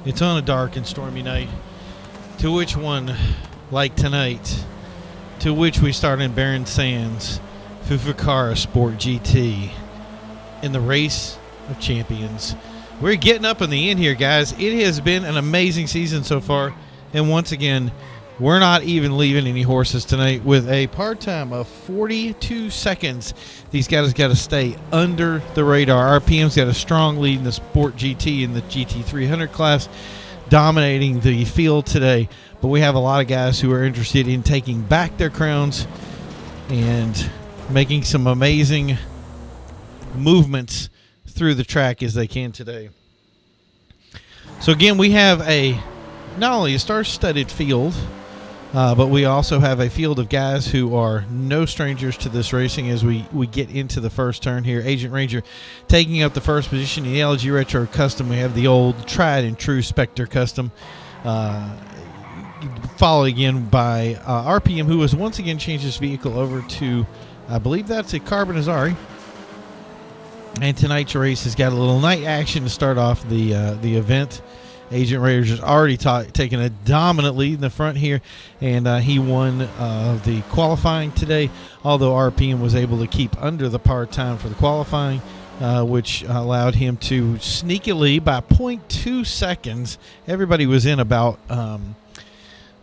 It's on a dark and stormy night. To which one, like tonight, to which we start in Barren Sands, Fukaru Sport GT, in the race of champions. We're getting up in the end here, guys. It has been an amazing season so far, and once again, we're not even leaving any horses tonight with a part time of 42 seconds. These guys got to stay under the radar. RPM's got a strong lead in the Sport GT in the GT300 class, dominating the field today. But we have a lot of guys who are interested in taking back their crowns and making some amazing movements through the track as they can today. So again, we have not only a star-studded field, but we also have a field of guys who are no strangers to this racing as we get into the first turn here. Agent Ranger taking up the first position in the LG Retro Custom. We have the old tried and true Spectre Custom, followed again by RPM, who has once again changed his vehicle over to, I believe that's a Carbon Azari. And tonight's race has got a little night action to start off the event. Agent Raiders has already taken a dominant lead in the front here, and he won the qualifying today, although RPM was able to keep under the par time for the qualifying, which allowed him to sneakily, by 0.2 seconds, everybody was in about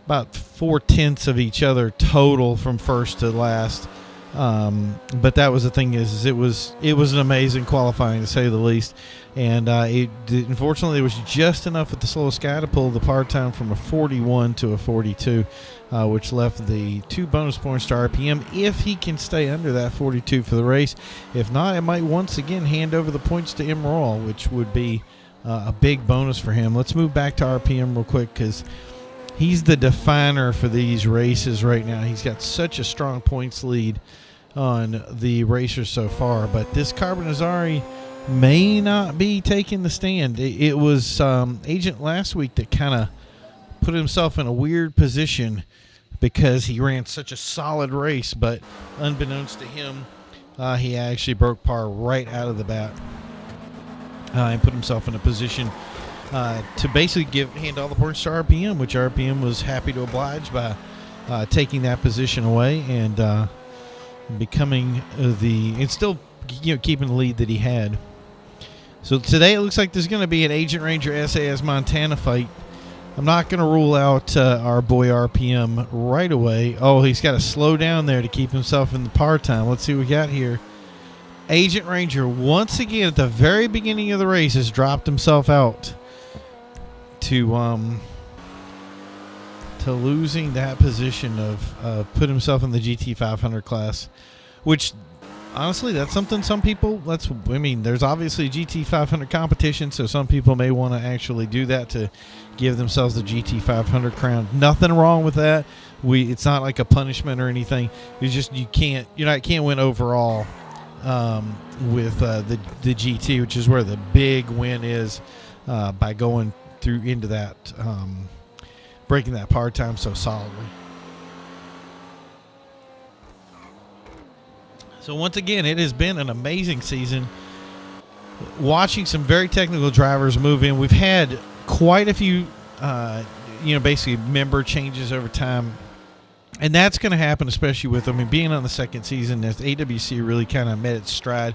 4/10 of each other total from first to last. But that was the thing is it was an amazing qualifying, to say the least, and unfortunately it was just enough with the slowest guy to pull the par time from a 41 to a 42, which left the 2 bonus points to RPM if he can stay under that 42 for the race. If not, it might once again hand over the points to Emerald, which would be a big bonus for him. Let's move back to RPM real quick because he's the definer for these races right now. He's got such a strong points lead on the racers so far, but this Carbon Azari may not be taking the stand. It was Agent last week that kind of put himself in a weird position because he ran such a solid race, but unbeknownst to him, he actually broke par right out of the bat and put himself in a position to basically hand all the points to RPM, which RPM was happy to oblige by taking that position away and becoming and still keeping the lead that he had. So today it looks like there's going to be an Agent Ranger SAS Montana fight. I'm not going to rule out our boy RPM right away. Oh, he's got to slow down there to keep himself in the par time. Let's see what we got here. Agent Ranger once again at the very beginning of the race has dropped himself out to losing that position of put himself in the GT500 class, which honestly, that's something some people, there's obviously a GT500 competition, so some people may want to actually do that to give themselves the GT500 crown. Nothing wrong with that. It's not like a punishment or anything. It's just you can't win overall with the GT, which is where the big win is by going through into that breaking that par time so solidly. So once again, it has been an amazing season. Watching some very technical drivers move in. We've had quite a few, basically member changes over time. And that's going to happen, especially with, being on the second season, as AWC really kind of met its stride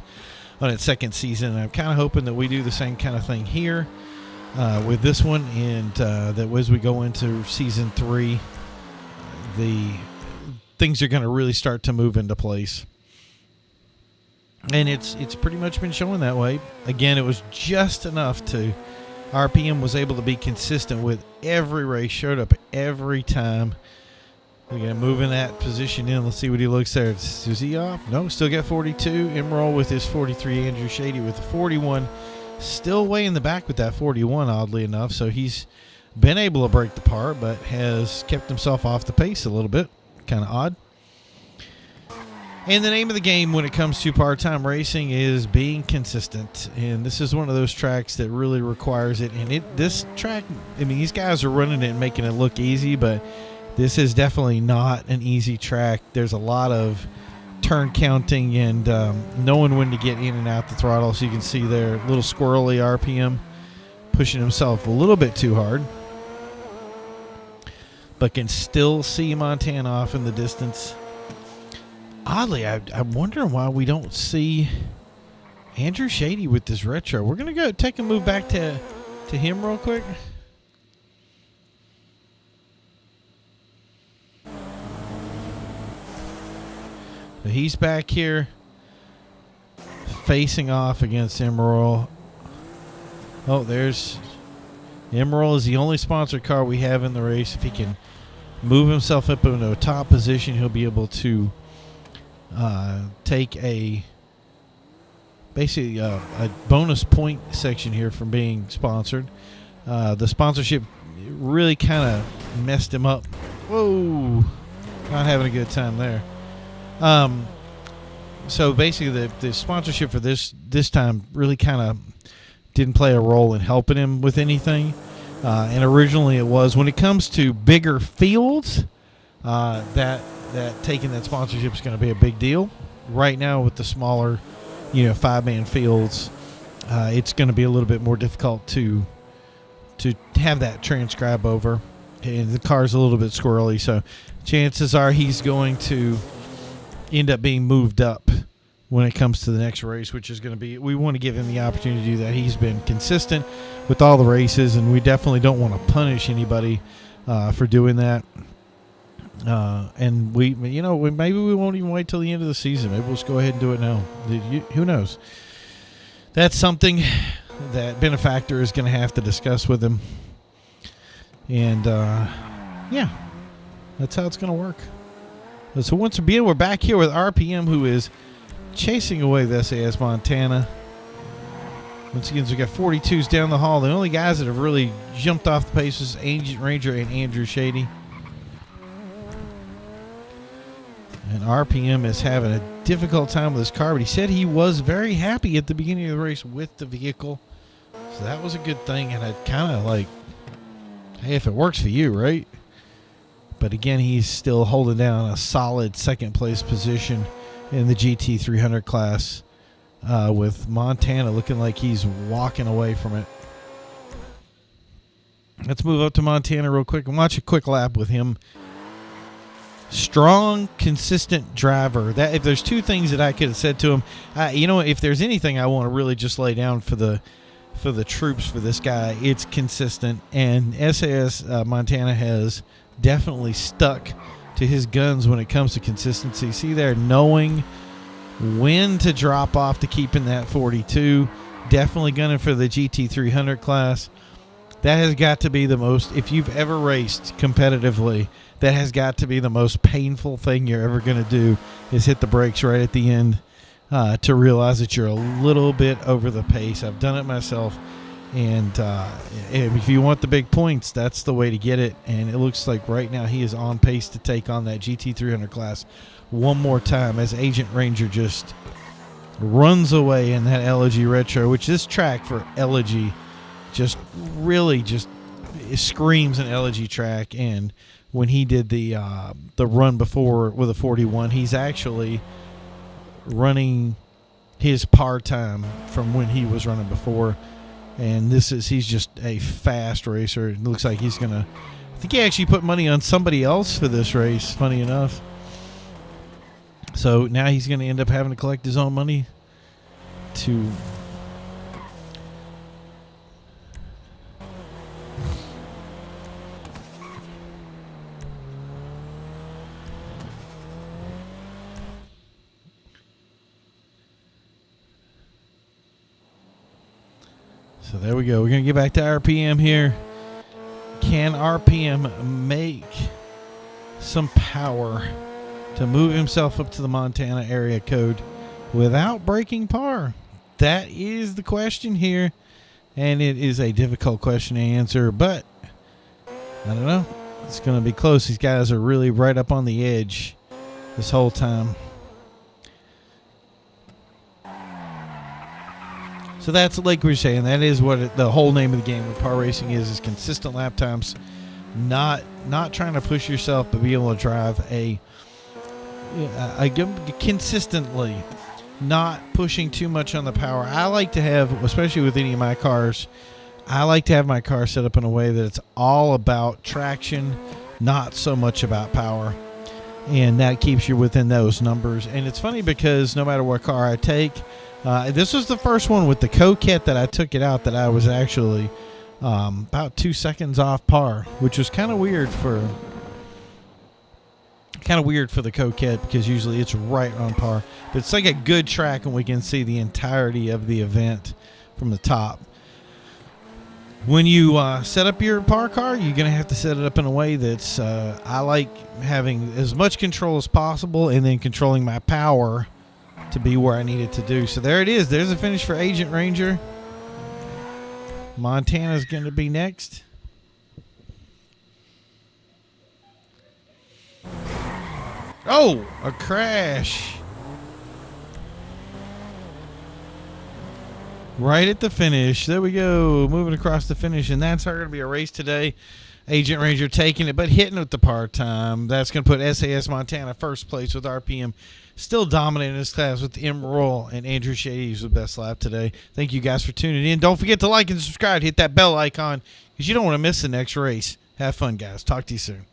on its second season. And I'm kind of hoping that we do the same kind of thing here with this one, and that as we go into season 3, the things are going to really start to move into place. And it's pretty much been showing that way. Again, it was just enough to RPM was able to be consistent with every race, showed up every time. We're going to move in that position in. Let's see what he looks there. Is he off? No, still got 42. Emerald with his 43. Andrew Shady with the 41. Still way in the back with that 41, oddly enough. So he's been able to break the par, but has kept himself off the pace a little bit. Kind of odd. And the name of the game when it comes to part-time racing is being consistent. And this is one of those tracks that really requires it. And this track, these guys are running it and making it look easy, but this is definitely not an easy track. There's a lot of turn counting and knowing when to get in and out the throttle. So you can see there, little squirrely RPM pushing himself a little bit too hard, but can still see Montana off in the distance. Oddly, I'm wondering why we don't see Andrew Shady with this retro. We're going to go take a move back to him real quick. So he's back here facing off against Emerald. Oh, there's Emerald is the only sponsored car we have in the race. If he can move himself up into a top position, he'll be able to take basically a bonus point section here from being sponsored. The sponsorship really kind of messed him up. Whoa, not having a good time there. So basically the sponsorship for this time really kind of didn't play a role in helping him with anything. And originally it was. When it comes to bigger fields, that taking that sponsorship is going to be a big deal. Right now with the smaller, 5-man fields, it's going to be a little bit more difficult to have that transcribe over. And the car's a little bit squirrely, so chances are he's going to end up being moved up when it comes to the next race, which is going to be, we want to give him the opportunity to do that. He's been consistent with all the races, and we definitely don't want to punish anybody for doing that. And maybe we won't even wait till the end of the season. Maybe we'll just go ahead and do it now. Who knows? That's something that Benefactor is going to have to discuss with him. And, that's how it's going to work. So once again, we're back here with RPM, who is chasing away the SAS Montana. Once again, we got 42s down the hall. The only guys that have really jumped off the pace is Agent Ranger and Andrew Shady. And RPM is having a difficult time with his car, but he said he was very happy at the beginning of the race with the vehicle. So that was a good thing, and I kind of like, hey, if it works for you, right? But again, he's still holding down a solid second place position in the GT300 class, with Montana looking like he's walking away from it. Let's move up to Montana real quick and watch a quick lap with him. Strong, consistent driver. That if there's two things that I could have said to him, if there's anything I want to really just lay down for the troops for this guy, it's consistent. And SAS Montana has definitely stuck to his guns when it comes to consistency. See there, knowing when to drop off to keep in that 42. Definitely gunning for the GT300 class. That has got to be the most, if you've ever raced competitively, that has got to be the most painful thing you're ever going to do, is hit the brakes right at the end to realize that you're a little bit over the pace. I've done it myself. And if you want the big points, that's the way to get it. And it looks like right now he is on pace to take on that GT300 class one more time as Agent Ranger just runs away in that Elegy Retro, which this track for Elegy just really just screams an Elegy track. And when he did the run before with a 41, he's actually running his par time from when he was running before. And he's just a fast racer. It looks like he's going to, I think he actually put money on somebody else for this race, funny enough. So now he's going to end up having to collect his own money to So there we go. We're going to get back to RPM here. Can RPM make some power to move himself up to the Montana area code without breaking par? That is the question here. And it is a difficult question to answer, but I don't know. It's going to be close. These guys are really right up on the edge this whole time. So that's like we were saying. That is what the whole name of the game with par racing is consistent lap times. Not trying to push yourself, but be able to drive consistently, not pushing too much on the power. I like to have, especially with any of my cars, I like to have my car set up in a way that it's all about traction, not so much about power. And that keeps you within those numbers. And it's funny because no matter what car I take, this was the first one with the Coquette that I took it out that I was actually about 2 seconds off par, which was kind of weird for the Coquette because usually it's right on par. But it's like a good track and we can see the entirety of the event from the top. When you set up your par car, you're going to have to set it up in a way that's, I like having as much control as possible and then controlling my power to be where I need it to do. So there it is. There's a finish for Agent Ranger. Montana's going to be next. Oh, a crash. Right at the finish. There we go. Moving across the finish. And that's going to be a race today. Agent Ranger taking it, but hitting with the par time. That's going to put SAS Montana first place with RPM. Still dominating this class with M. Roll and Andrew Shady who's the best lap today. Thank you guys for tuning in. Don't forget to like and subscribe. Hit that bell icon because you don't want to miss the next race. Have fun, guys. Talk to you soon.